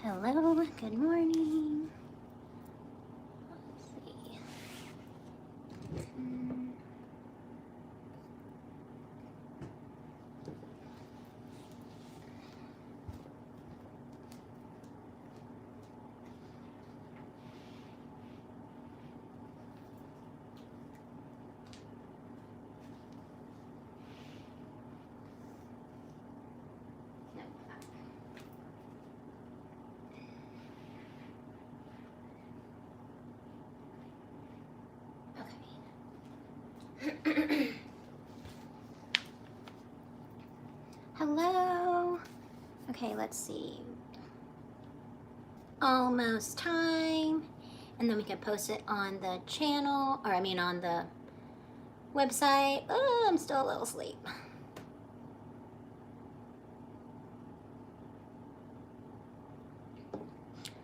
Hello, good morning. Let's see. No, okay. Hello. Okay, let's see. Almost time. And then we can post it on the channel, or I mean on the website. Oh, I'm still a little asleep.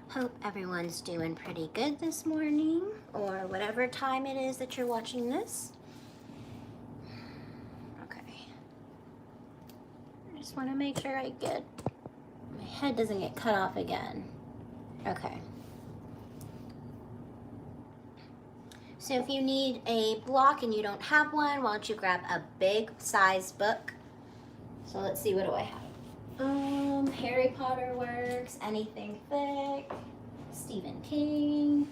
Hope everyone's doing pretty good this morning, or whatever time it is that you're watching this. Okay. I just want to make sure my head doesn't get cut off again. Okay. So if you need a block and you don't have one, why don't you grab a big size book. So let's see, what do I have? Harry Potter works, anything thick, Stephen King.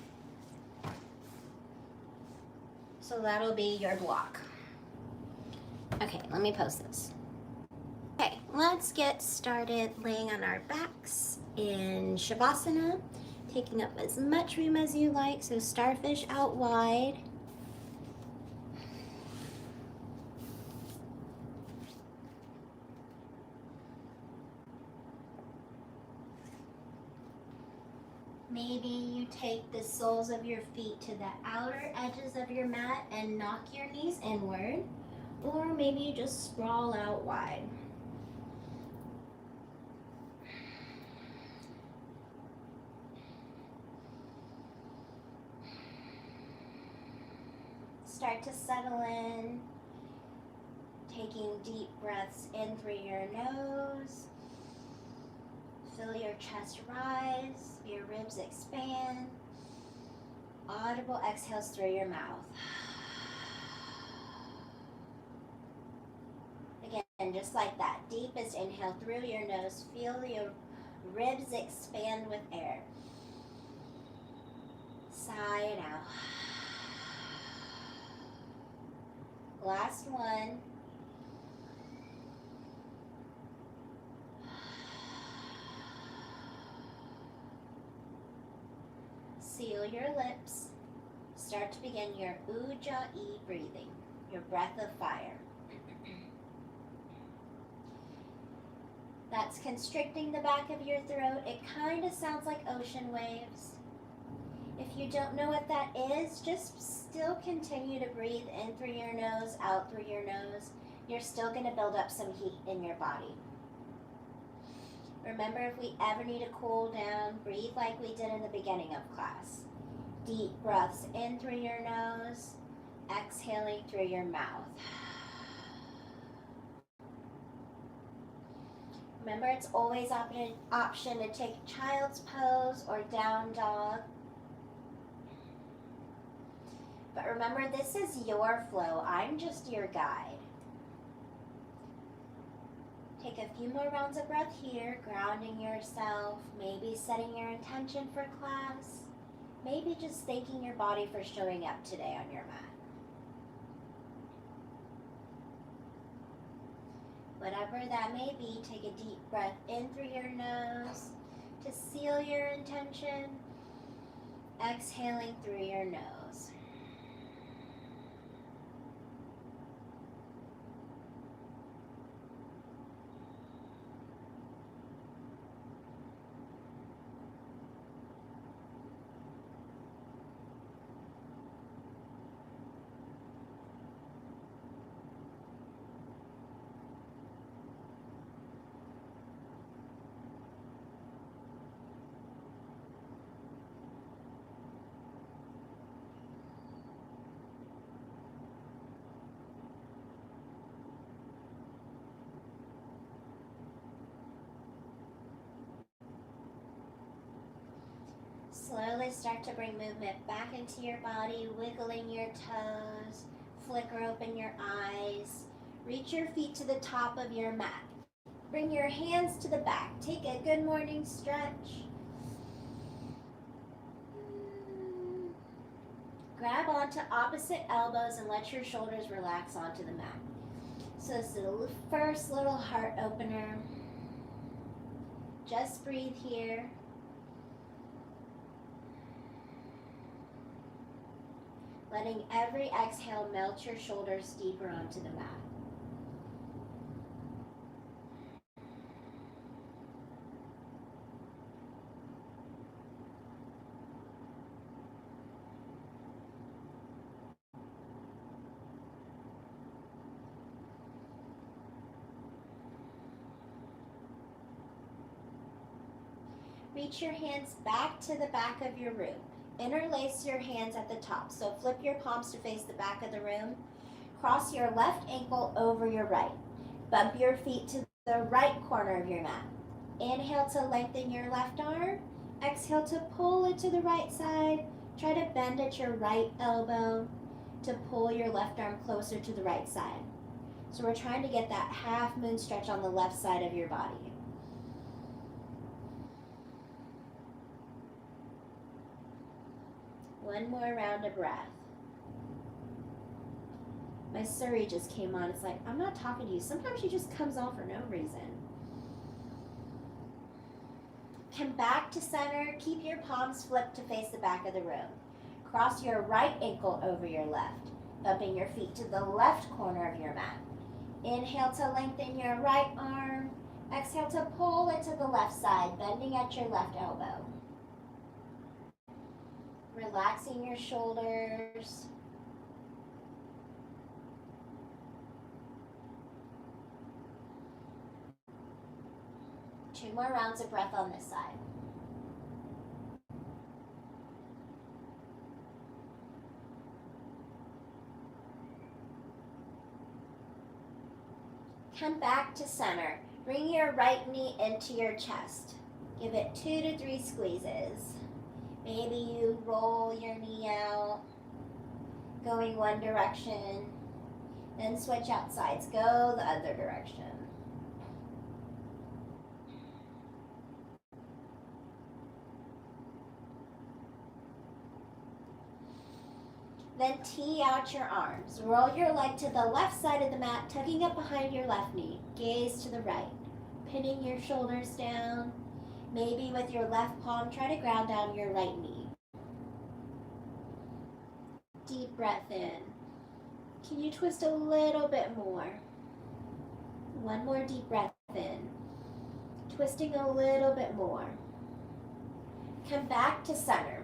So that'll be your block. Okay, let me post this. Okay, let's get started laying on our backs in Shavasana, taking up as much room as you like, so starfish out wide. Maybe you take the soles of your feet to the outer edges of your mat and knock your knees inward, or maybe you just sprawl out wide. Start to settle in, taking deep breaths in through your nose. Feel your chest rise, your ribs expand. Audible exhales through your mouth. Again, just like that, deepest inhale through your nose. Feel your ribs expand with air. Sigh it out. Last one. Seal your lips. Start to begin your Ujjayi breathing, your breath of fire. That's constricting the back of your throat. It kind of sounds like ocean waves. If you don't know what that is, just still continue to breathe in through your nose, out through your nose. You're still going to build up some heat in your body. Remember, if we ever need to cool down, breathe like we did in the beginning of class. Deep breaths in through your nose, exhaling through your mouth. Remember, it's always an option to take child's pose or down dog. But remember, this is your flow. I'm just your guide. Take a few more rounds of breath here, grounding yourself, maybe setting your intention for class, maybe just thanking your body for showing up today on your mat. Whatever that may be, take a deep breath in through your nose to seal your intention, exhaling through your nose. Slowly start to bring movement back into your body, wiggling your toes, flicker open your eyes. Reach your feet to the top of your mat. Bring your hands to the back. Take a good morning stretch. Grab onto opposite elbows and let your shoulders relax onto the mat. So this is the first little heart opener. Just breathe here. Letting every exhale melt your shoulders deeper onto the mat. Reach your hands back to the back of your room. Interlace your hands at the top. So flip your palms to face the back of the room. Cross your left ankle over your right. Bump your feet to the right corner of your mat. Inhale to lengthen your left arm. Exhale to pull it to the right side. Try to bend at your right elbow to pull your left arm closer to the right side. So we're trying to get that half moon stretch on the left side of your body. One more round of breath. My Surrey just came on. It's like, I'm not talking to you. Sometimes she just comes on for no reason. Come back to center. Keep your palms flipped to face the back of the room. Cross your right ankle over your left, bumping your feet to the left corner of your mat. Inhale to lengthen your right arm. Exhale to pull it to the left side, bending at your left elbow. Relaxing your shoulders. Two more rounds of breath on this side. Come back to center. Bring your right knee into your chest. Give it 2 to 3 squeezes. Maybe you roll your knee out, going one direction, then switch out sides, go the other direction. Then tee out your arms. Roll your leg to the left side of the mat, tucking up behind your left knee. Gaze to the right, pinning your shoulders down. Maybe with your left palm, try to ground down your right knee. Deep breath in. Can you twist a little bit more? One more deep breath in. Twisting a little bit more. Come back to center.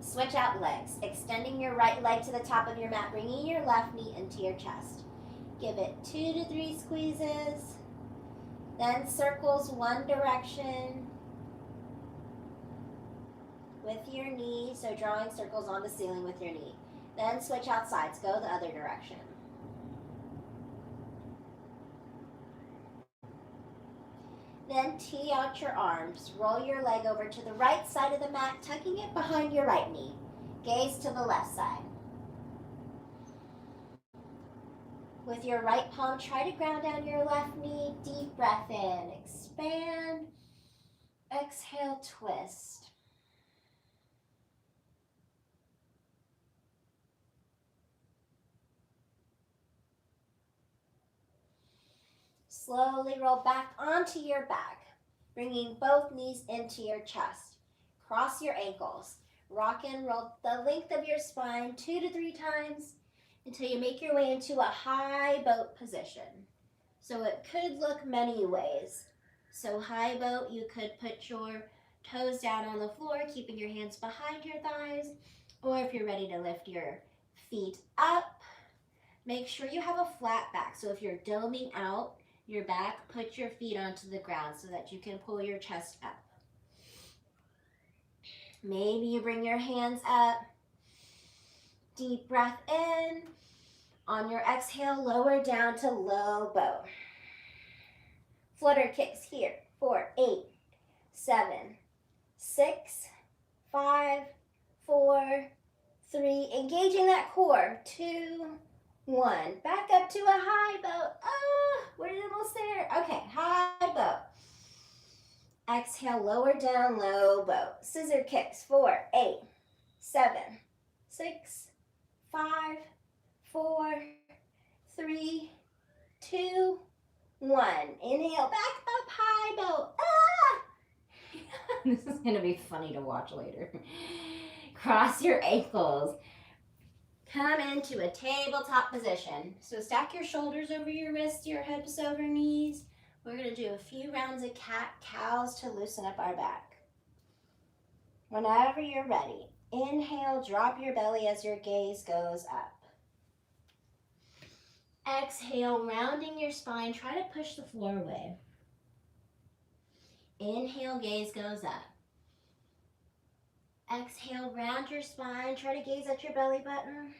Switch out legs, extending your right leg to the top of your mat, bringing your left knee into your chest. Give it 2 to 3 squeezes. Then circles one direction with your knee, so drawing circles on the ceiling with your knee. Then switch out sides, go the other direction. Then tee out your arms. Roll your leg over to the right side of the mat, tucking it behind your right knee. Gaze to the left side. With your right palm, try to ground down your left knee. Deep breath in. Expand. Exhale, twist. Slowly roll back onto your back, bringing both knees into your chest. Cross your ankles. Rock and roll the length of your spine 2 to 3 times until you make your way into a high boat position. So it could look many ways. So high boat, you could put your toes down on the floor, keeping your hands behind your thighs. Or if you're ready to lift your feet up, make sure you have a flat back. So if you're doming out your back, put your feet onto the ground so that you can pull your chest up. Maybe you bring your hands up. Deep breath in. On your exhale, lower down to low boat. Flutter kicks here. 4, 8, 7, 6, 5, 4, 3. Engaging that core. 2, 1. Back up to a high boat. Ah, we're almost there. Okay, high boat. Exhale, lower down, low boat. Scissor kicks. 4, 8, 7, 6, 5, 4, 3, 2, 1. Inhale, back up, high boat. Ah! This is going to be funny to watch later. Cross your ankles. Come into a tabletop position. So stack your shoulders over your wrists, your hips over knees. We're going to do a few rounds of cat-cows to loosen up our back. Whenever you're ready, inhale, drop your belly as your gaze goes up. Exhale, rounding your spine, try to push the floor away. Inhale, gaze goes up. Exhale, round your spine, try to gaze at your belly button.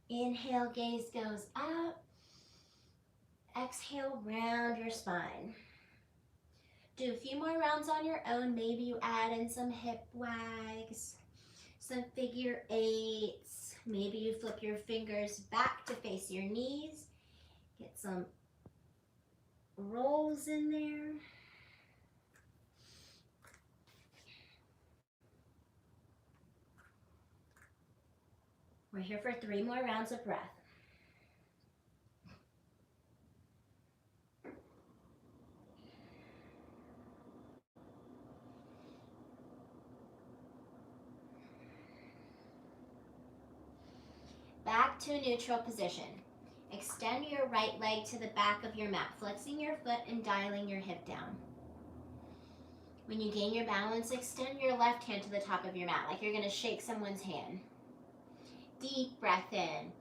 Inhale, gaze goes up. Exhale, round your spine. Do a few more rounds on your own. Maybe you add in some hip wags, some figure eights. Maybe you flip your fingers back to face your knees. Get some rolls in there. We're here for 3 more rounds of breath. Back to neutral position. Extend your right leg to the back of your mat, flexing your foot and dialing your hip down. When you gain your balance, extend your left hand to the top of your mat, like you're going to shake someone's hand. Deep breath in.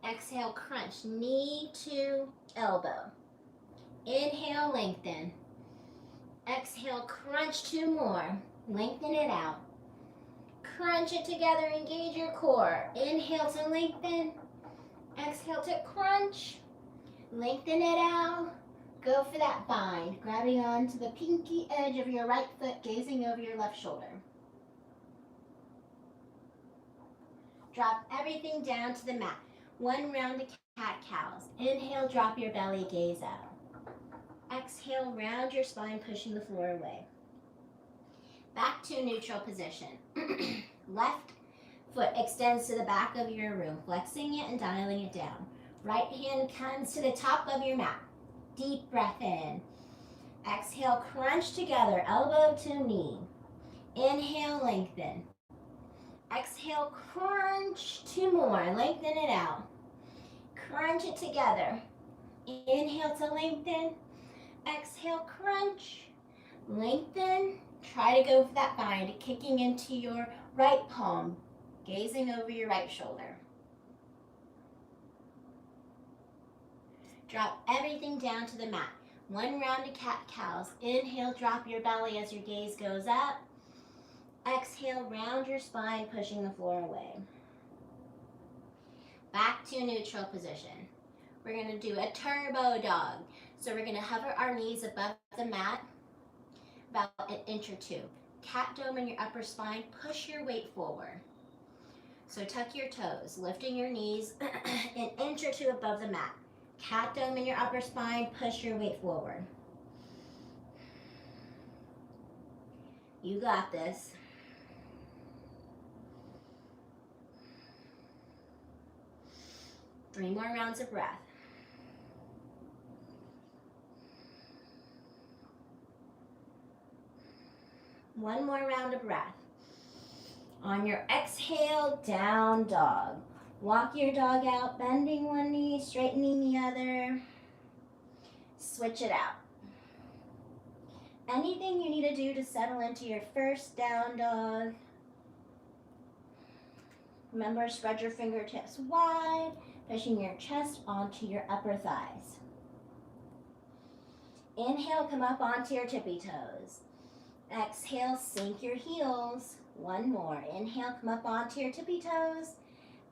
Exhale, crunch, knee to elbow. Inhale, lengthen. Exhale, crunch 2 more. Lengthen it out. Crunch it together, engage your core. Inhale to lengthen. Exhale to crunch. Lengthen it out. Go for that bind, grabbing onto the pinky edge of your right foot, gazing over your left shoulder. Drop everything down to the mat. 1 round of cat-cows. Inhale, drop your belly, gaze out. Exhale, round your spine, pushing the floor away. Back to neutral position. Left foot extends to the back of your room, flexing it and dialing it down. Right hand comes to the top of your mat. Deep breath in. Exhale, crunch together, elbow to knee. Inhale, lengthen. Exhale, crunch 2 more, lengthen it out. Crunch it together. Inhale to lengthen. Exhale, crunch. Lengthen. Try to go for that bind, kicking into your right palm, gazing over your right shoulder. Drop everything down to the mat. 1 round of cat-cows. Inhale, drop your belly as your gaze goes up. Exhale, round your spine, pushing the floor away. Back to neutral position. We're going to do a turbo dog. So we're going to hover our knees above the mat, about 1 inch or 2. Cat dome in your upper spine, push your weight forward. So tuck your toes, lifting your knees 1 inch or 2 above the mat. Cat dome in your upper spine, push your weight forward. You got this. Three more rounds of breath. One more round of breath. On your exhale, down dog. Walk your dog out, bending one knee, straightening the other. Switch it out. Anything you need to do to settle into your first down dog. Remember, spread your fingertips wide, pushing your chest onto your upper thighs. Inhale, come up onto your tippy toes. Exhale, sink your heels. One more. Inhale, come up onto your tippy toes.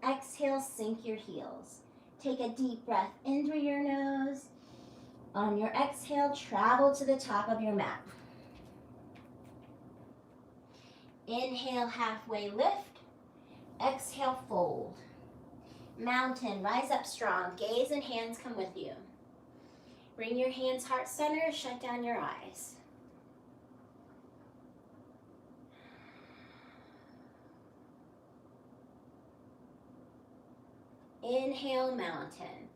Exhale, sink your heels. Take a deep breath in through your nose. On your exhale, travel to the top of your mat. Inhale, halfway lift. Exhale, fold. Mountain, rise up strong. Gaze and hands come with you. Bring your hands heart center, shut down your eyes. Inhale, mountain.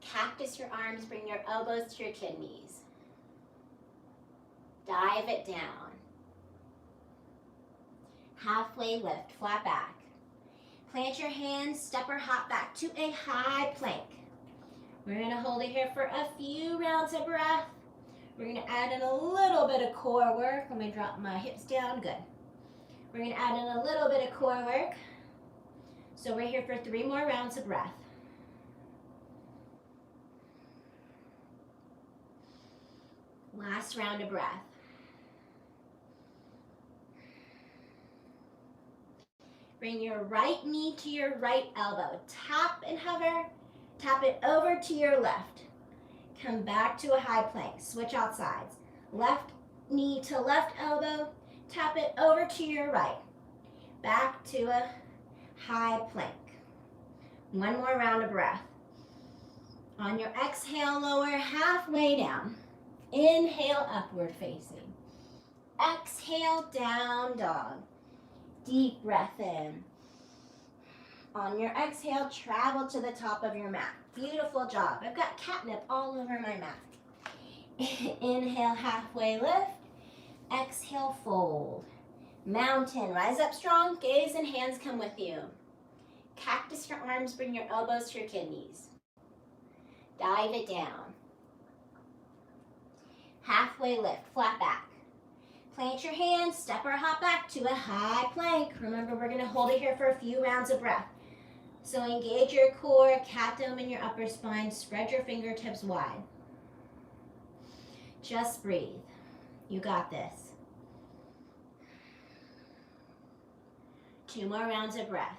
Cactus your arms, bring your elbows to your kidneys. Dive it down. Halfway lift, flat back. Plant your hands, step or hop back to a high plank. We're going to hold it here for a few rounds of breath. We're going to add in a little bit of core work. Let me drop my hips down, good. We're going to add in a little bit of core work. So we're here for 3 more rounds of breath. Last round of breath. Bring your right knee to your right elbow. Tap and hover. Tap it over to your left. Come back to a high plank. Switch out sides. Left knee to left elbow. Tap it over to your right. Back to a high plank. 1 more round of breath. On your exhale, lower halfway down. Inhale, upward facing. Exhale, down dog. Deep breath in. On your exhale, travel to the top of your mat. Beautiful job. I've got catnip all over my mat. Inhale, halfway lift. Exhale, fold. Mountain, rise up strong. Gaze and hands come with you. Cactus your arms, bring your elbows to your kidneys. Dive it down. Halfway lift, flat back. Plant your hands, step or hop back to a high plank. Remember, we're going to hold it here for a few rounds of breath. So engage your core, cat dome in your upper spine, spread your fingertips wide. Just breathe. You got this. 2 more rounds of breath.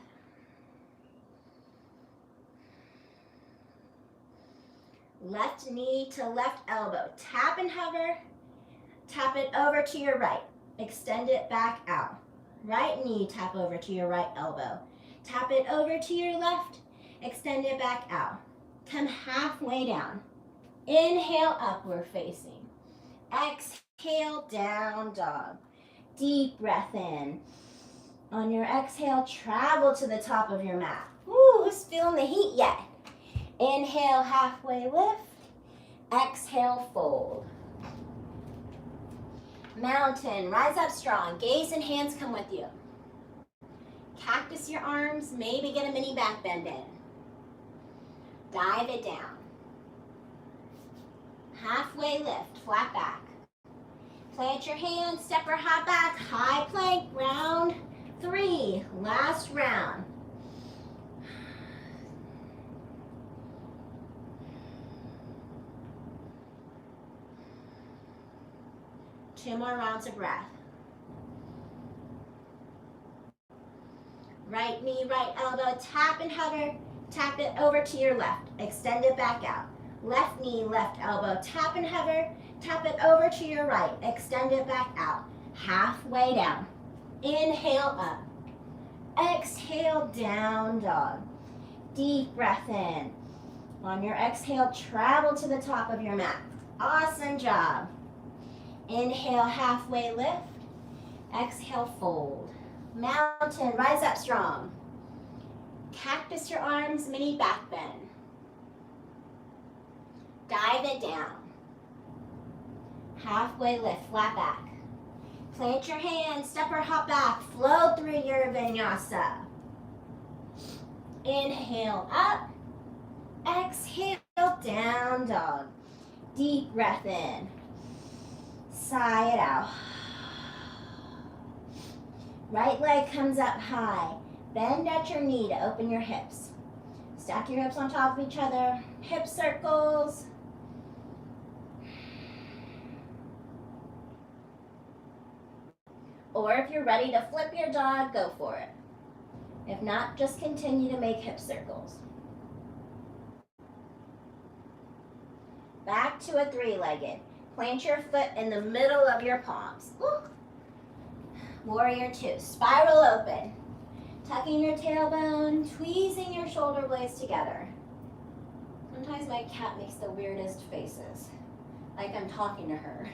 Left knee to left elbow. Tap and hover. Tap it over to your right. Extend it back out. Right knee tap over to your right elbow. Tap it over to your left. Extend it back out. Come halfway down. Inhale, upward facing. Exhale, down dog. Deep breath in. On your exhale, travel to the top of your mat. Woo, who's feeling the heat yet? Inhale, halfway lift. Exhale, fold. Mountain, rise up strong. Gaze and hands come with you. Cactus your arms, maybe get a mini back bend in. Dive it down. Halfway lift, flat back. Plant your hands, step or hop back, high plank, round 3. Last round. Two more rounds of breath. Right knee, right elbow, tap and hover. Tap it over to your left. Extend it back out. Left knee, left elbow, tap and hover. Tap it over to your right. Extend it back out. Halfway down. Inhale up. Exhale, down dog. Deep breath in. On your exhale, travel to the top of your mat. Awesome job. Inhale, halfway lift. Exhale, fold. Mountain, rise up strong. Cactus your arms, mini back bend. Dive it down. Halfway lift, flat back. Plant your hands, step or hop back. Flow through your vinyasa. Inhale up. Exhale, down dog. Deep breath in. Sigh it out. Right leg comes up high. Bend at your knee to open your hips. Stack your hips on top of each other. Hip circles. Or if you're ready to flip your dog, go for it. If not, just continue to make hip circles. Back to a 3-legged. Plant your foot in the middle of your palms. Ooh. Warrior two, spiral open. Tucking your tailbone, tweezing your shoulder blades together. Sometimes my cat makes the weirdest faces, like I'm talking to her.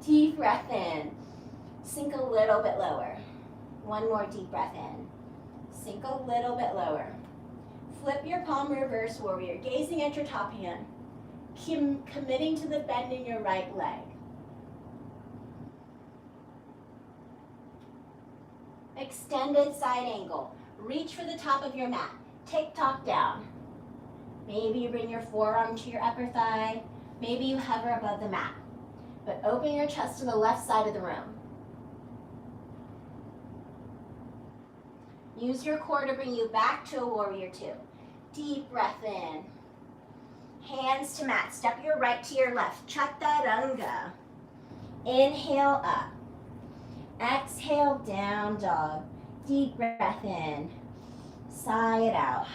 Deep breath in. Sink a little bit lower. One more deep breath in. Sink a little bit lower. Flip your palm, reverse warrior, gazing at your top hand. Committing to the bend in your right leg. Extended side angle. Reach for the top of your mat. Tick-tock down. Maybe you bring your forearm to your upper thigh. Maybe you hover above the mat. But open your chest to the left side of the room. Use your core to bring you back to a warrior two. Deep breath in. Hands to mat. Step your right to your left. Chaturanga. Inhale up. Exhale, down dog. Deep breath in. Sigh it out.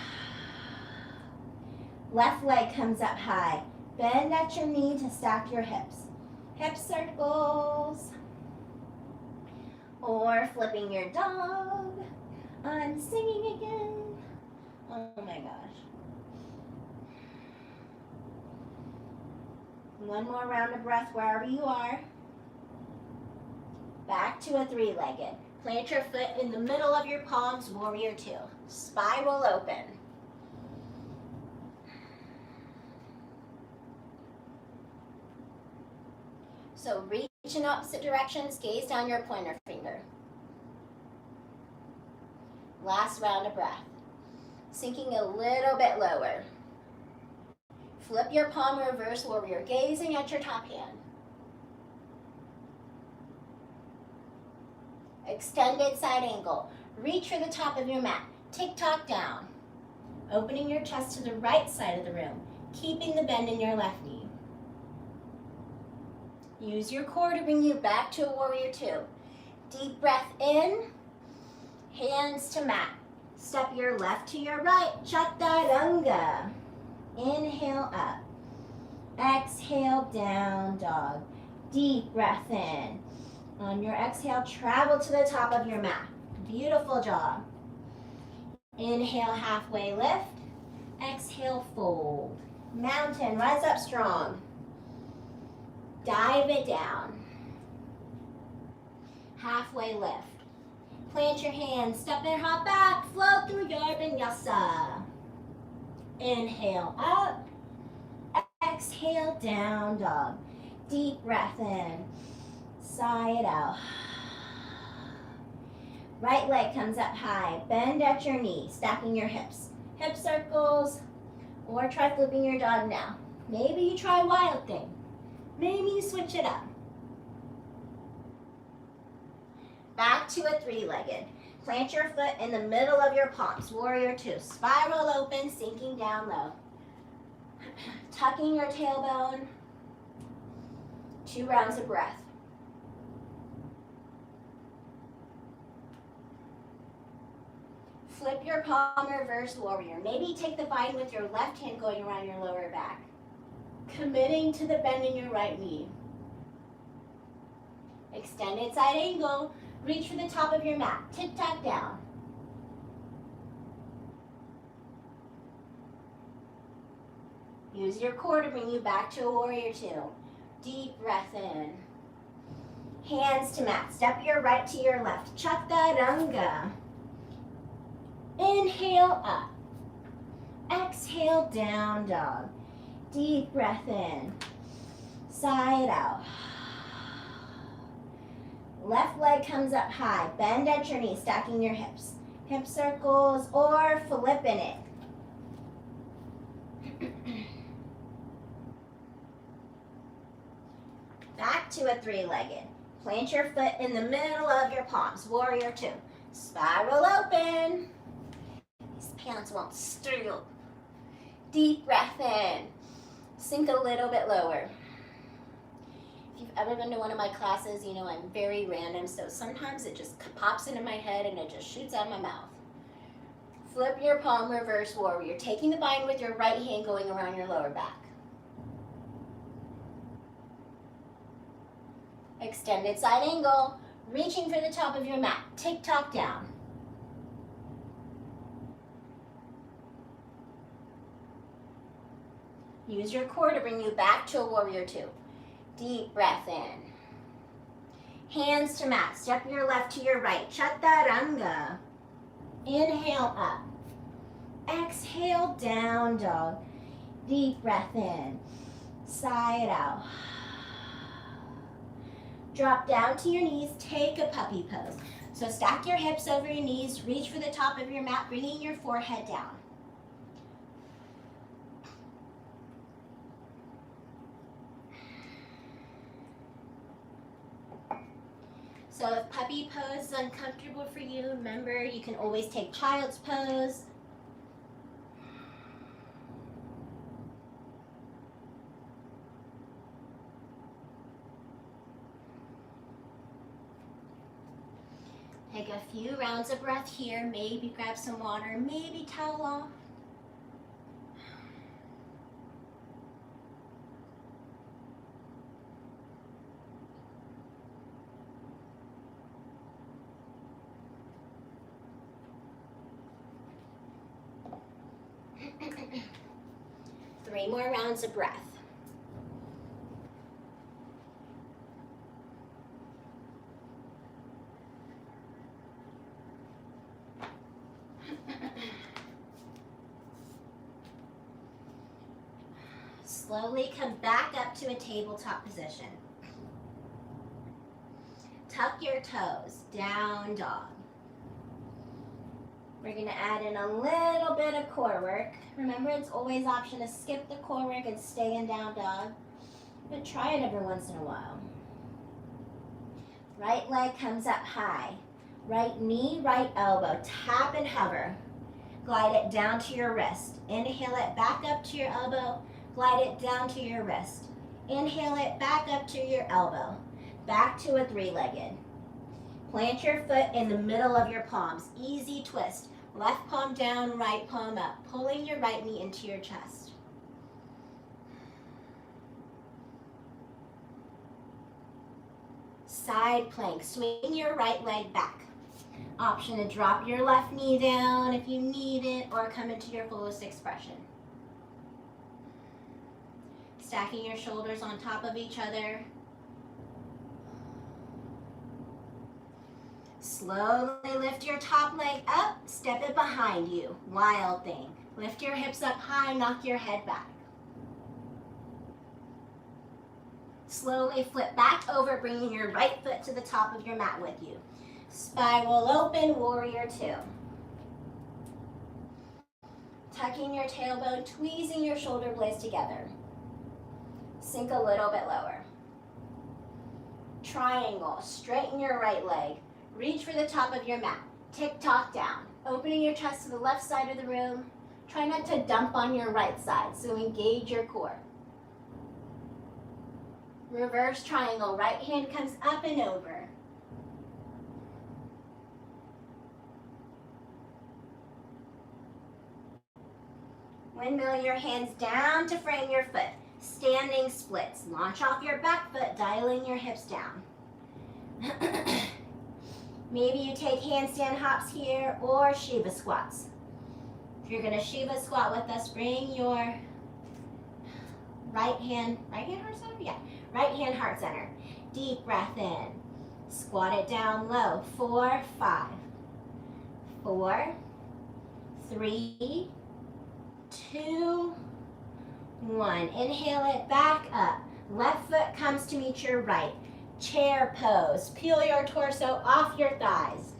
Left leg comes up high. Bend at your knee to stack your hips. Hip circles. Or flipping your dog. I'm singing again. Oh my gosh. One more round of breath wherever you are. Back to a three-legged. Plant your foot in the middle of your palms, warrior two. Spiral open. So reach in opposite directions, gaze down your pointer finger. Last round of breath. Sinking a little bit lower. Flip your palm, reverse warrior, gazing at your top hand. Extended side angle. Reach for the top of your mat. Tick-tock down. Opening your chest to the right side of the room, keeping the bend in your left knee. Use your core to bring you back to a warrior two. Deep breath in. Hands to mat. Step your left to your right. Chaturanga. Inhale up. Exhale, down dog. Deep breath in. On your exhale, travel to the top of your mat. Beautiful job. Inhale, halfway lift. Exhale, fold. Mountain, rise up strong. Dive it down. Halfway lift. Plant your hands, step and hop back, float through your vinyasa. Inhale up. Exhale, down dog. Deep breath in. Sigh it out. Right leg comes up high. Bend at your knee, stacking your hips. Hip circles, or try flipping your dog now. Maybe you try wild thing. Maybe you switch it up. Back to a three-legged. Plant your foot in the middle of your palms. Warrior two. Spiral open, sinking down low. Tucking your tailbone. 2 rounds of breath. Flip your palm, reverse warrior. Maybe take the bind with your left hand going around your lower back. Committing to the bend in your right knee. Extended side angle. Reach for the top of your mat. Tick-tock down. Use your core to bring you back to a warrior two. Deep breath in. Hands to mat. Step your right to your left. Chaturanga. Inhale up. Exhale, down dog. Deep breath in. Sigh it out. Left leg comes up high. Bend at your knee, stacking your hips. Hip circles or flipping it. Back to a three-legged. Plant your foot in the middle of your palms. Warrior two. Spiral open. These pants won't steal. Deep breath in. Sink a little bit lower. If you've ever been to one of my classes, you know I'm very random, so sometimes it just pops into my head and it just shoots out of my mouth. Flip your palm, reverse warrior. Taking the bind with your right hand going around your lower back. Extended side angle. Reaching for the top of your mat. Tick-tock down. Use your core to bring you back to a warrior two. Deep breath in. Hands to mat. Step your left to your right. Chaturanga. Inhale up. Exhale, down dog. Deep breath in. Sigh it out. Drop down to your knees. Take a puppy pose. So stack your hips over your knees. Reach for the top of your mat, bringing your forehead down. So if puppy pose is uncomfortable for you, remember you can always take child's pose. Take a few rounds of breath here. Maybe grab some water, maybe towel off. Three more rounds of breath. Slowly come back up to a tabletop position. Tuck your toes, down dog. We're going to add in a little bit of core work. Remember, it's always an option to skip the core work and stay in down dog, but try it every once in a while. Right leg comes up high. Right knee, right elbow. Tap and hover. Glide it down to your wrist. Inhale it back up to your elbow. Glide it down to your wrist. Inhale it back up to your elbow. Back to a three-legged. Plant your foot in the middle of your palms. Easy twist. Left palm down, right palm up. Pulling your right knee into your chest. Side plank. Swing your right leg back. Option to drop your left knee down if you need it, or come into your fullest expression. Stacking your shoulders on top of each other. Slowly lift your top leg up, step it behind you. Wild thing. Lift your hips up high, knock your head back. Slowly flip back over, bringing your right foot to the top of your mat with you. Spiral open, warrior two. Tucking your tailbone, tweezing your shoulder blades together. Sink a little bit lower. Triangle, straighten your right leg. Reach for the top of your mat. Tick-tock down. Opening your chest to the left side of the room. Try not to dump on your right side, so engage your core. Reverse triangle. Right hand comes up and over. Windmill your hands down to frame your foot. Standing splits. Launch off your back foot, dialing your hips down. Maybe you take handstand hops here or Shiva squats. If you're going to Shiva squat with us, bring your right hand heart center? Yeah, right hand heart center. Deep breath in. Squat it down low. 4, 5, 4, 3, 2, 1. Inhale it back up. Left foot comes to meet your right. Chair pose. Peel your torso off your thighs.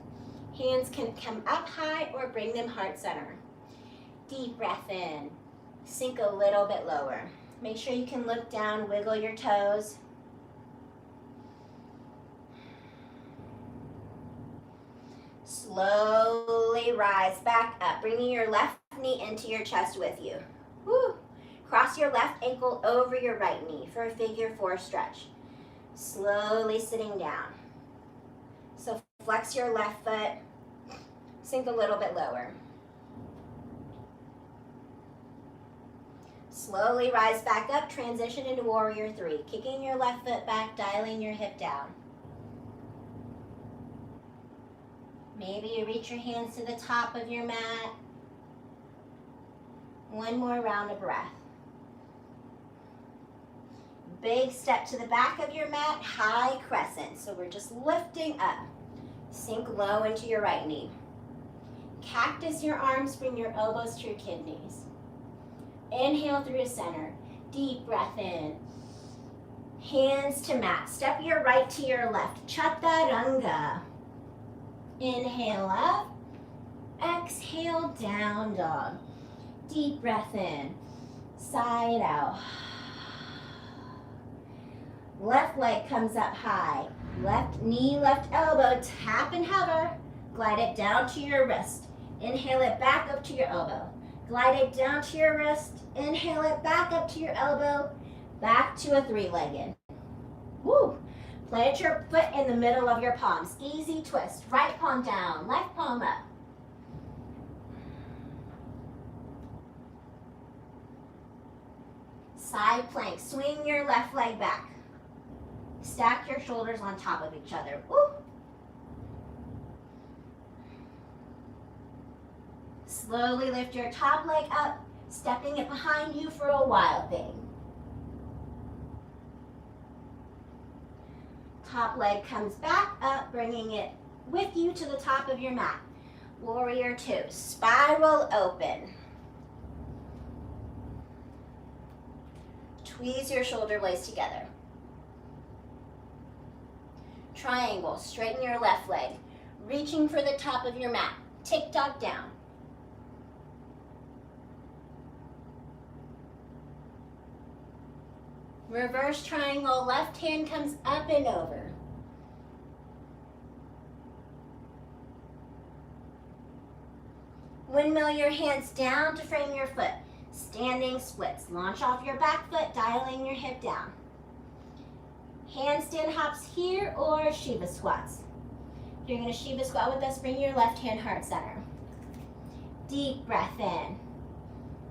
Hands can come up high or bring them heart center. Deep breath in. Sink a little bit lower. Make sure you can look down, wiggle your toes. Slowly rise back up, bringing your left knee into your chest with you. Woo. Cross your left ankle over your right knee for a figure 4 stretch. Slowly sitting down. So flex your left foot, sink a little bit lower. Slowly rise back up, transition into warrior 3, kicking your left foot back, dialing your hip down. Maybe you reach your hands to the top of your mat. One more round of breath. Big step to the back of your mat, high crescent. So we're just lifting up. Sink low into your right knee. Cactus your arms, bring your elbows to your kidneys. Inhale through the center. Deep breath in. Hands to mat. Step your right to your left. Chaturanga. Inhale up. Exhale, down dog. Deep breath in. Side out. Left leg comes up high. Left knee, left elbow. Tap and hover. Glide it down to your wrist. Inhale it back up to your elbow. Glide it down to your wrist. Inhale it back up to your elbow. Back to a three-legged. Woo! Plant your foot in the middle of your palms. Easy twist. Right palm down, left palm up. Side plank. Swing your left leg back. Stack your shoulders on top of each other. Woo! Slowly lift your top leg up, stepping it behind you for a wild thing. Top leg comes back up, bringing it with you to the top of your mat. Warrior two, spiral open. Tweeze your shoulder blades together. Triangle, straighten your left leg, reaching for the top of your mat. Tick-tock down. Reverse triangle, left hand comes up and over. Windmill your hands down to frame your foot. Standing splits. Launch off your back foot, dialing your hip down. Handstand hops here or Shiva squats. If you're going to Shiva squat with us, bring your left hand heart center. Deep breath in.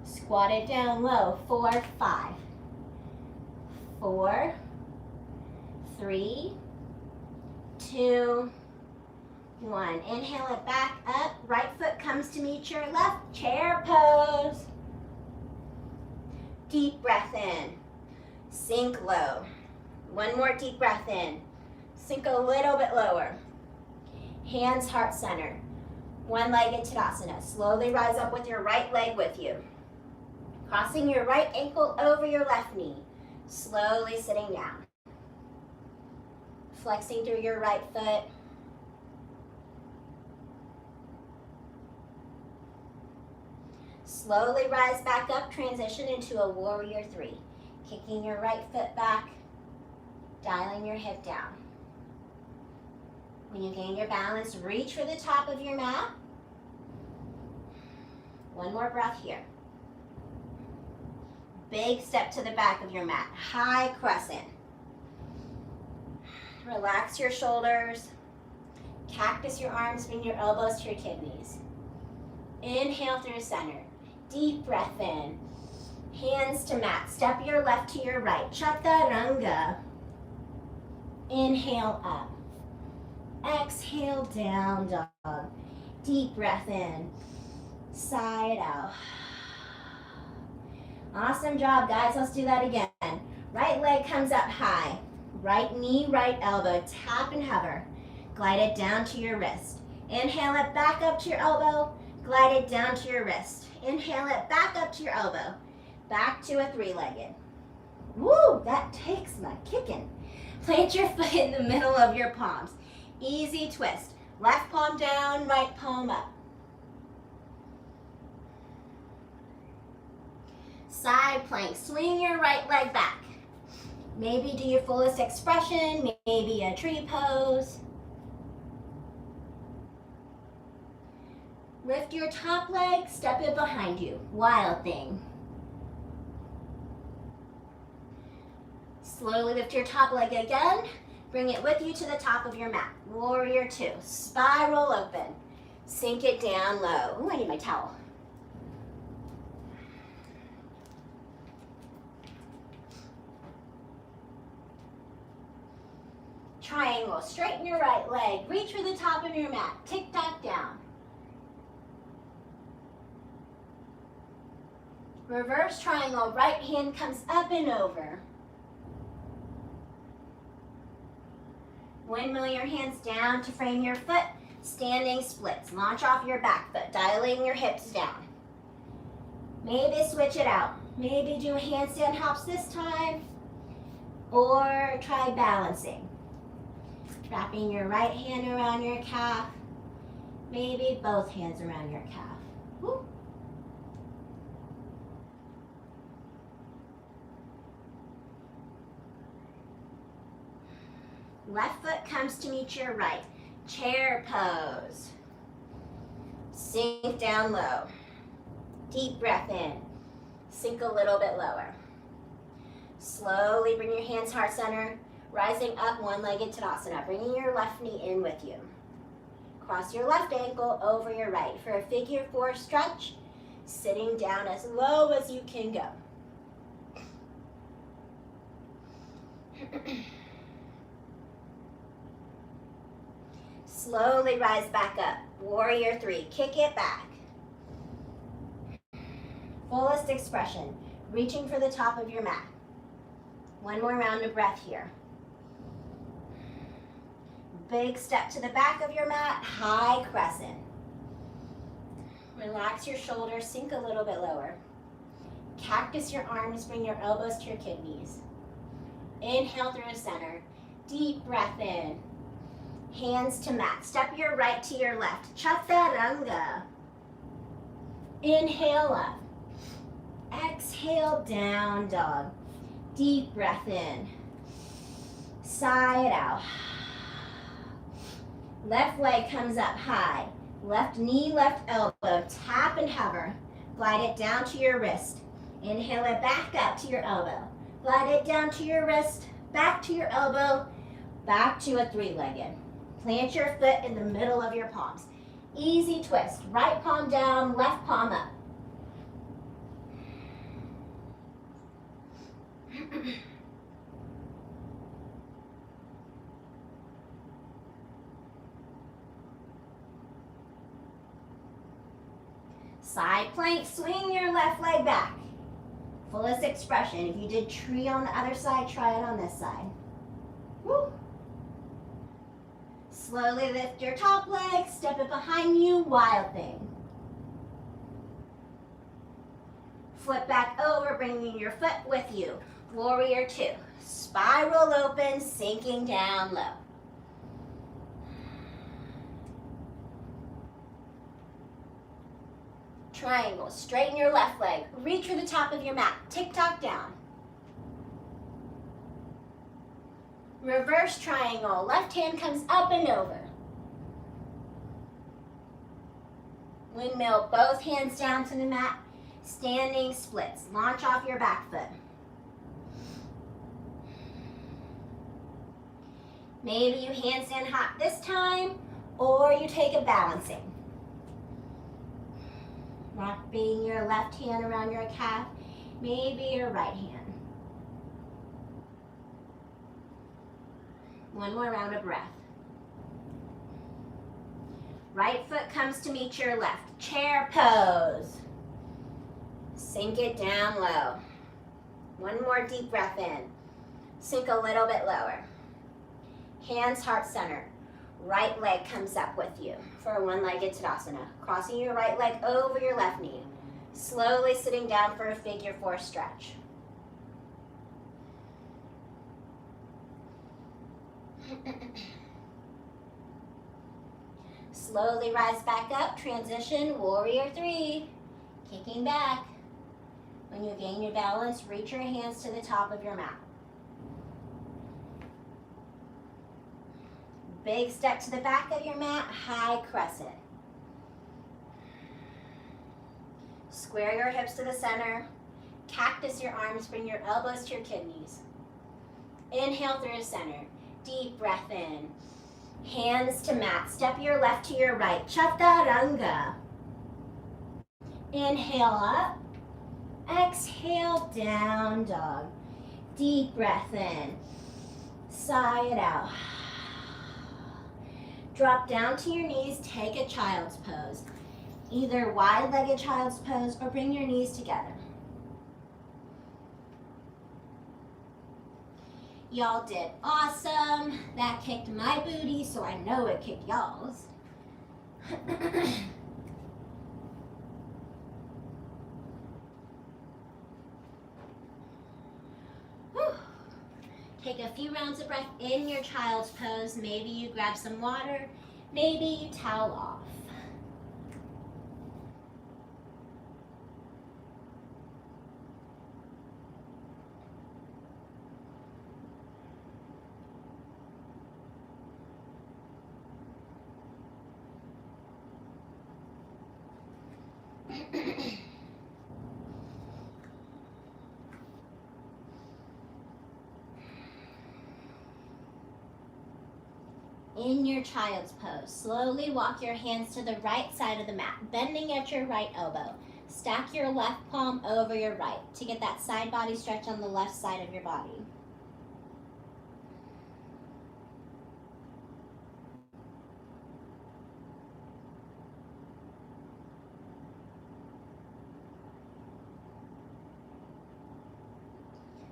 Squat it down low. 4, 5. 4, 3, 2, 1. Inhale it back up. Right foot comes to meet your left. Chair pose. Deep breath in. Sink low. One more deep breath in. Sink a little bit lower. Hands heart center. One-legged Tadasana. Slowly rise up with your right leg with you. Crossing your right ankle over your left knee. Slowly sitting down. Flexing through your right foot. Slowly rise back up, transition into a warrior three. Kicking your right foot back, dialing your hip down. When you gain your balance, reach for the top of your mat. One more breath here. Big step to the back of your mat, high crescent. Relax your shoulders. Cactus your arms, bring your elbows to your kidneys. Inhale through center. Deep breath in. Hands to mat. Step your left to your right. Chaturanga. Inhale up. Exhale down dog. Deep breath in. Side out. Awesome job, guys. Let's do that again. Right leg comes up high. Right knee, right elbow. Tap and hover. Glide it down to your wrist. Inhale it back up to your elbow. Glide it down to your wrist. Inhale it back up to your elbow. Back to a three-legged. Woo, that takes my kicking. Plant your foot in the middle of your palms. Easy twist. Left palm down, right palm up. Side plank. Swing your right leg back. Maybe do your fullest expression. Maybe a tree pose. Lift your top leg, step it behind you. Wild thing. Slowly lift your top leg again. Bring it with you to the top of your mat. Warrior two. Spiral open. Sink it down low. Ooh, I need my towel. Triangle, straighten your right leg. Reach for the top of your mat. Tick-tock down. Reverse triangle, right hand comes up and over. Windmill your hands down to frame your foot. Standing splits. Launch off your back foot, dilating your hips down. Maybe switch it out. Maybe do handstand hops this time, or try balancing. Wrapping your right hand around your calf, maybe both hands around your calf. Woo. Left foot comes to meet your right. Chair pose. Sink down low. Deep breath in. Sink a little bit lower. Slowly bring your hands heart center, rising up one-legged Tadasana, bringing your left knee in with you. Cross your left ankle over your right for a figure 4 stretch, sitting down as low as you can go. Slowly rise back up. Warrior 3, kick it back. Fullest expression, reaching for the top of your mat. One more round of breath here. Big step to the back of your mat, high crescent. Relax your shoulders, sink a little bit lower. Cactus your arms, bring your elbows to your kidneys. Inhale through the center, deep breath in. Hands to mat, step your right to your left, Chaturanga. Inhale up. Exhale, down dog. Deep breath in. Sigh it out. Left leg comes up high. Left knee, left elbow. Tap and hover. Glide it down to your wrist. Inhale it back up to your elbow. Glide it down to your wrist, back to your elbow, back to a 3-legged. Plant your foot in the middle of your palms. Easy twist. Right palm down, left palm up. Side plank, swing your left leg back. Fullest expression. If you did tree on the other side, try it on this side. Woo. Slowly lift your top leg, step it behind you, wild thing. Flip back over, bringing your foot with you. Warrior 2. Spiral open, sinking down low. Triangle, straighten your left leg. Reach for the top of your mat. Tick-tock down. Reverse triangle, left hand comes up and over. Windmill, both hands down to the mat. Standing splits, launch off your back foot. Maybe you handstand hop this time, or you take a balancing. Wrapping your left hand around your calf, maybe your right hand. One more round of breath. Right foot comes to meet your left. Chair pose. Sink it down low. One more deep breath in. Sink a little bit lower. Hands heart center. Right leg comes up with you for a 1-legged Tadasana. Crossing your right leg over your left knee. Slowly sitting down for a figure 4 stretch. Slowly rise back up, transition, warrior 3. Kicking back. When you gain your balance, reach your hands to the top of your mat. Big step to the back of your mat, high crescent. Square your hips to the center. Cactus your arms, bring your elbows to your kidneys. Inhale through the center. Deep breath in. Hands to mat. Step your left to your right. Chaturanga. Inhale up. Exhale, down dog. Deep breath in. Sigh it out. Drop down to your knees, take a child's pose. Either wide-legged child's pose or bring your knees together. Y'all did awesome. That kicked my booty, so I know it kicked y'all's. Take a few rounds of breath in your child's pose. Maybe you grab some water. Maybe you towel off. In your child's pose, slowly walk your hands to the right side of the mat, bending at your right elbow. Stack your left palm over your right to get that side body stretch on the left side of your body.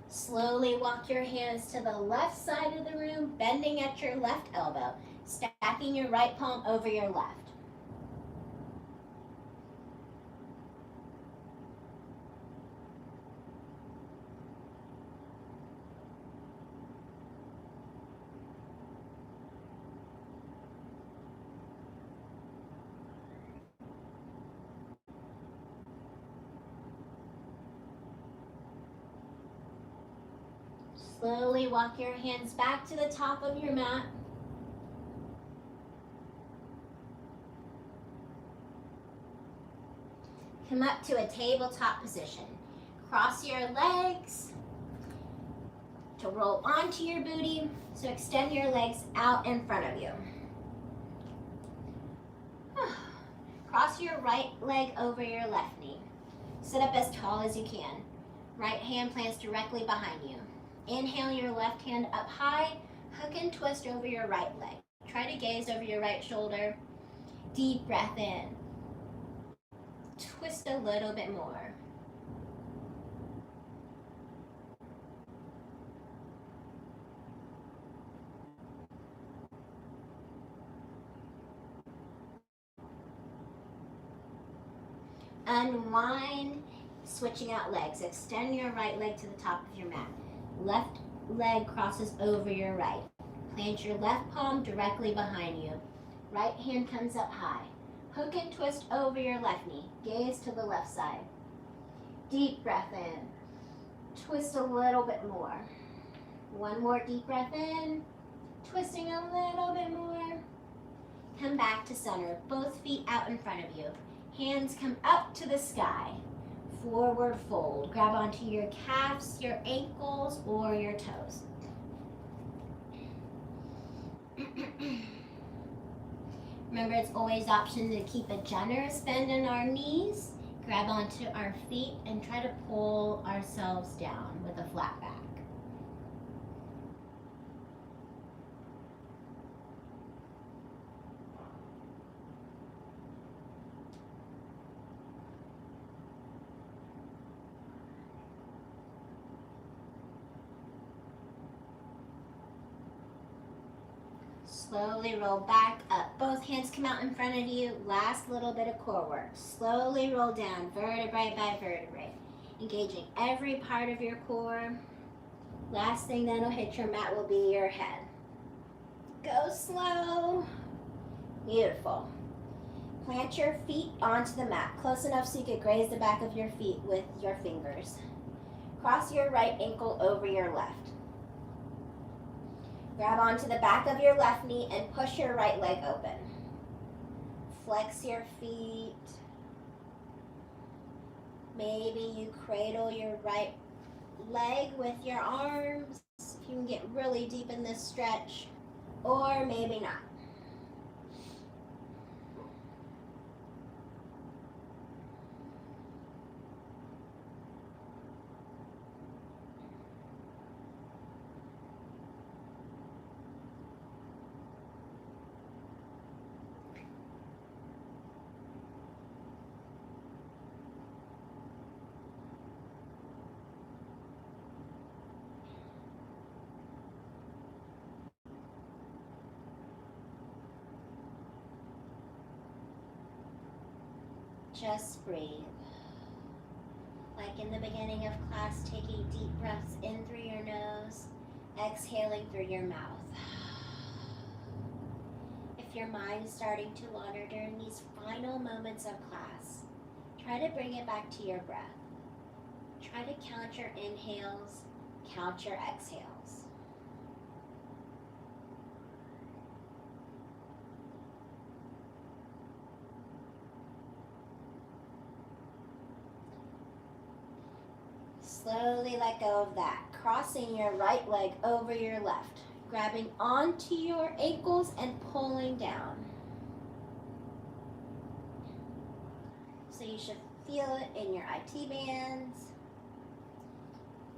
Slowly walk your hands to the left side of the room, bending at your left elbow, stacking your right palm over your left. Slowly walk your hands back to the top of your mat. Come up to a tabletop position. Cross your legs to roll onto your booty. So extend your legs out in front of you. Cross your right leg over your left knee. Sit up as tall as you can. Right hand plants directly behind you. Inhale your left hand up high, hook and twist over your right leg. Try to gaze over your right shoulder. Deep breath in. Twist a little bit more. Unwind, switching out legs. Extend your right leg to the top of your mat. Left leg crosses over your right. Plant your left palm directly behind you. Right hand comes up high. Hook and twist over your left knee. Gaze to the left side. Deep breath in. Twist a little bit more. One more deep breath in. Twisting a little bit more. Come back to center. Both feet out in front of you. Hands come up to the sky. Forward fold. Grab onto your calves, your ankles, or your toes. Remember, it's always option to keep a generous bend in our knees. Grab onto our feet and try to pull ourselves down with a flat back. Slowly roll back up. Both hands come out in front of you. Last little bit of core work. Slowly roll down, vertebrae by vertebrae. Engaging every part of your core. Last thing that'll hit your mat will be your head. Go slow. Beautiful. Plant your feet onto the mat, close enough so you can graze the back of your feet with your fingers. Cross your right ankle over your left. Grab onto the back of your left knee and push your right leg open. Flex your feet. Maybe you cradle your right leg with your arms, if you can get really deep in this stretch, or maybe not. Just breathe. Like in the beginning of class, taking deep breaths in through your nose, exhaling through your mouth. If your mind's starting to wander during these final moments of class, try to bring it back to your breath. Try to count your inhales, count your exhales. Slowly let go of that, crossing your right leg over your left, grabbing onto your ankles and pulling down. So you should feel it in your IT bands.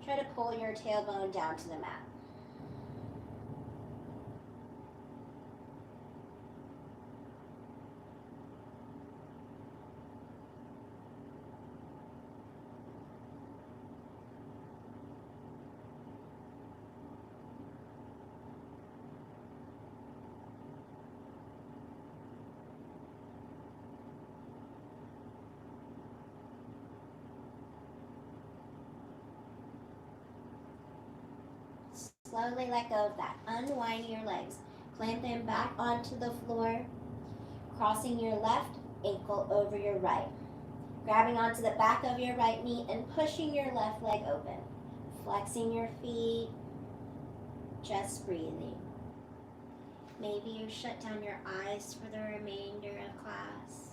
Try to pull your tailbone down to the mat. Slowly let go of that. Unwind your legs. Plant them back onto the floor, crossing your left ankle over your right. Grabbing onto the back of your right knee and pushing your left leg open. Flexing your feet, just breathing. Maybe you shut down your eyes for the remainder of class.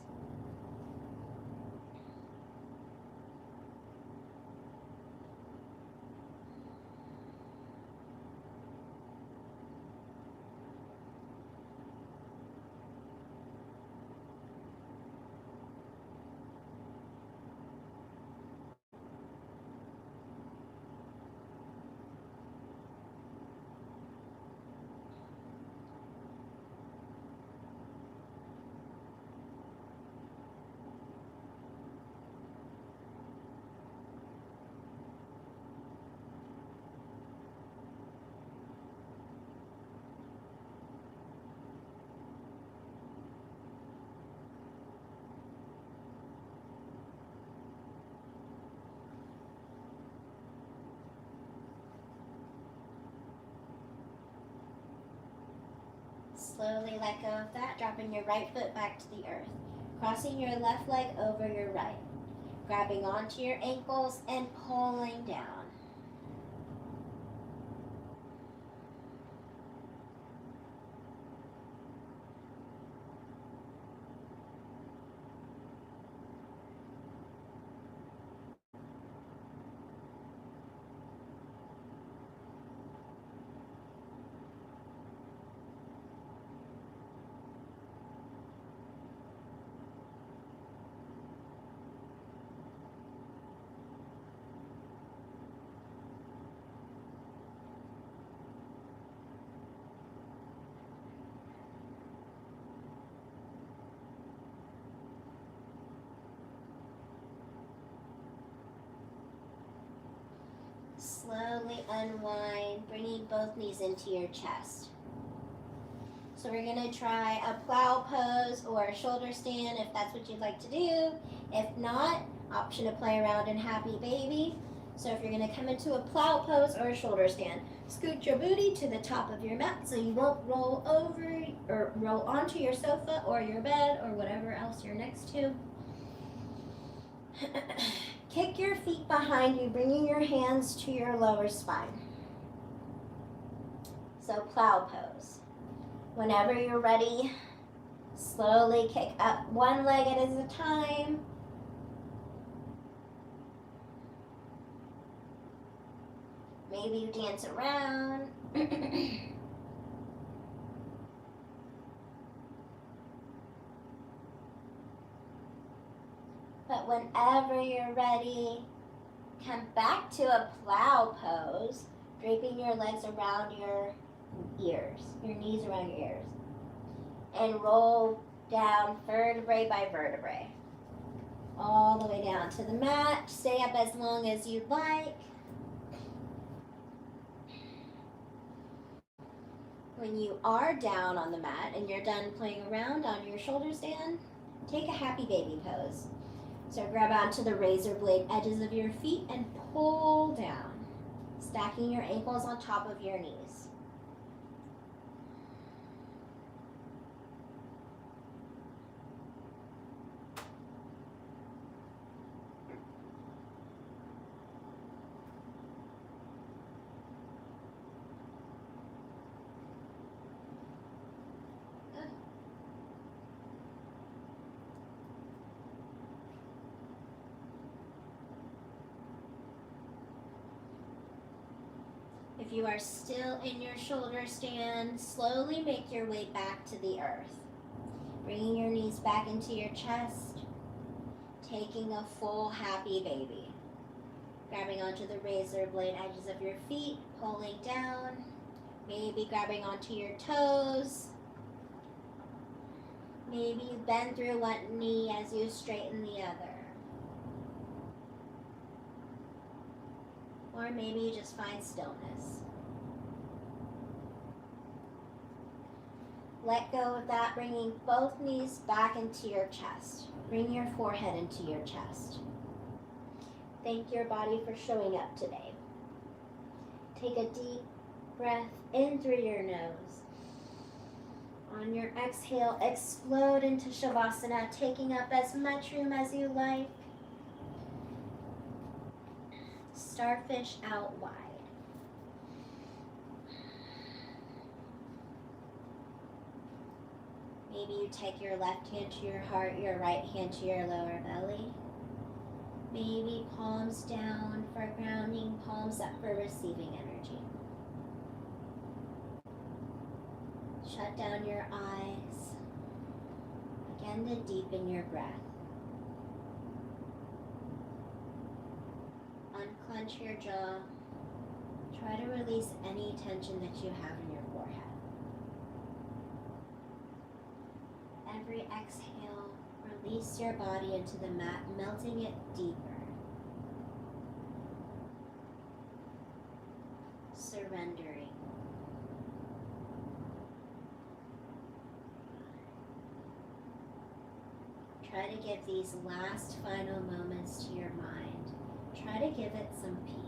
Slowly let go of that, dropping your right foot back to the earth. Crossing your left leg over your right. Grabbing onto your ankles and pulling down. Slowly unwind, bringing both knees into your chest. So we're going to try a plow pose or a shoulder stand if that's what you'd like to do. If not, option to play around in happy baby. So if you're going to come into a plow pose or a shoulder stand, scoot your booty to the top of your mat so you won't roll over or roll onto your sofa or your bed or whatever else you're next to. Kick your feet behind you, bringing your hands to your lower spine. So plow pose. Whenever you're ready, slowly kick up one leg at a time. Maybe you dance around. But whenever you're ready, come back to a plow pose, draping your legs around your ears, your knees around your ears, and roll down vertebrae by vertebrae, all the way down to the mat. Stay up as long as you'd like. When you are down on the mat and you're done playing around on your shoulder stand, take a happy baby pose. So grab onto the razor blade edges of your feet and pull down, stacking your ankles on top of your knees. If you are still in your shoulder stand, slowly make your way back to the earth. Bringing your knees back into your chest, taking a full happy baby. Grabbing onto the razor blade edges of your feet, pulling down, maybe grabbing onto your toes. Maybe you bend through one knee as you straighten the other. Or maybe you just find stillness. Let go of that, bringing both knees back into your chest. Bring your forehead into your chest. Thank your body for showing up today. Take a deep breath in through your nose. On your exhale, explode into Shavasana, taking up as much room as you like. Starfish out wide. Maybe you take your left hand to your heart, your right hand to your lower belly. Maybe palms down for grounding, palms up for receiving energy. Shut down your eyes. Begin to deepen your breath. Unclench your jaw. Try to release any tension that you have in your forehead. Every exhale, release your body into the mat, melting it deeper. Surrendering. Try to give these last final moments to your mind. Try to give it some peace.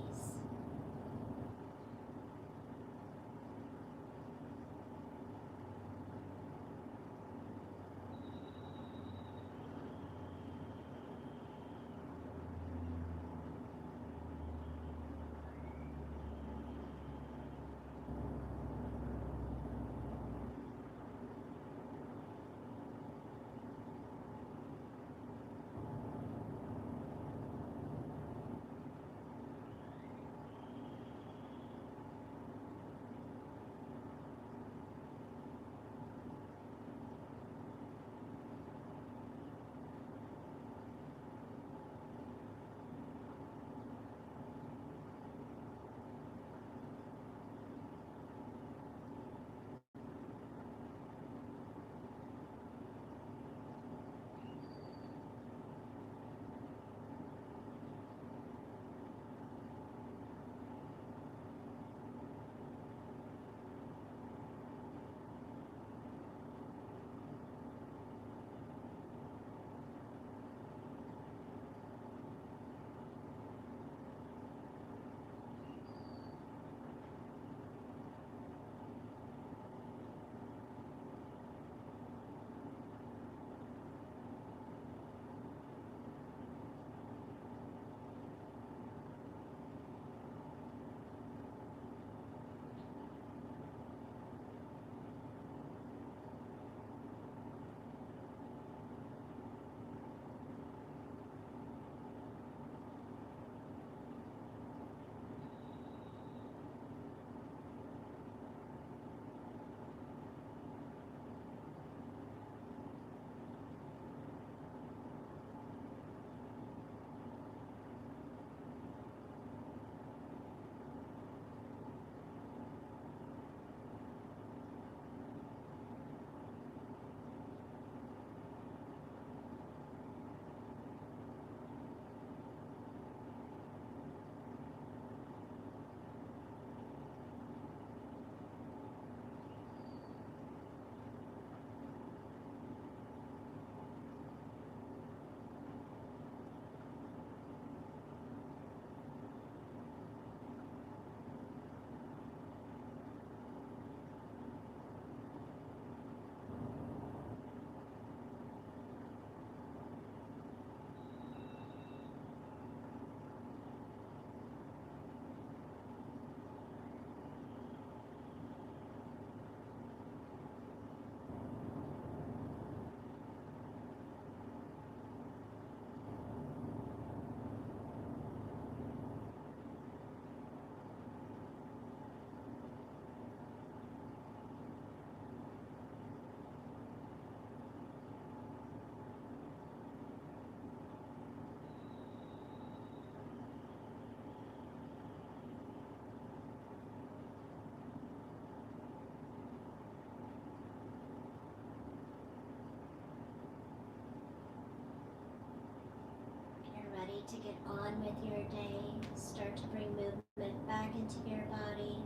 to get on with your day, start to bring movement back into your body,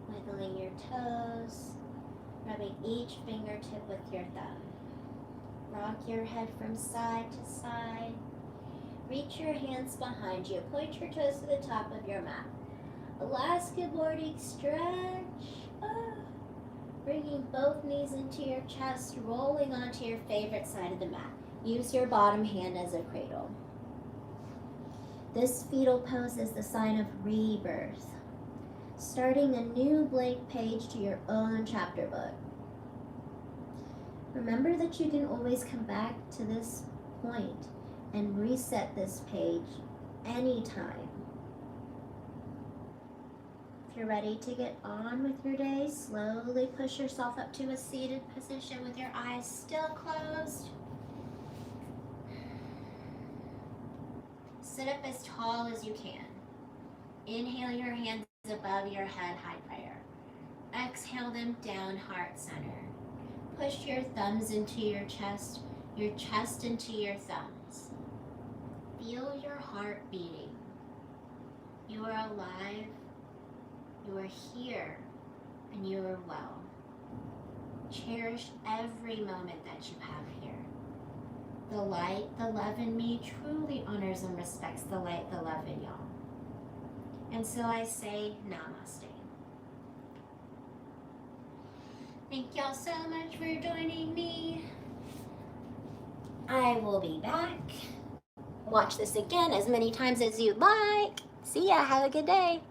wiggling your toes, rubbing each fingertip with your thumb. Rock your head from side to side. Reach your hands behind you. Point your toes to the top of your mat. Alaska boarding stretch. Bringing both knees into your chest, rolling onto your favorite side of the mat. Use your bottom hand as a cradle. This fetal pose is the sign of rebirth, starting a new blank page to your own chapter book. Remember that you can always come back to this point and reset this page anytime. If you're ready to get on with your day, slowly push yourself up to a seated position with your eyes still closed. Sit up as tall as you can. Inhale your hands above your head, high prayer. Exhale them down, heart center. Push your thumbs into your chest into your thumbs. Feel your heart beating. You are alive, you are here, and you are well. Cherish every moment that you have here. The light, the love in me truly honors and respects the light, the love in y'all. And so I say namaste. Thank y'all so much for joining me. I will be back. Watch this again as many times as you'd like. See ya. Have a good day.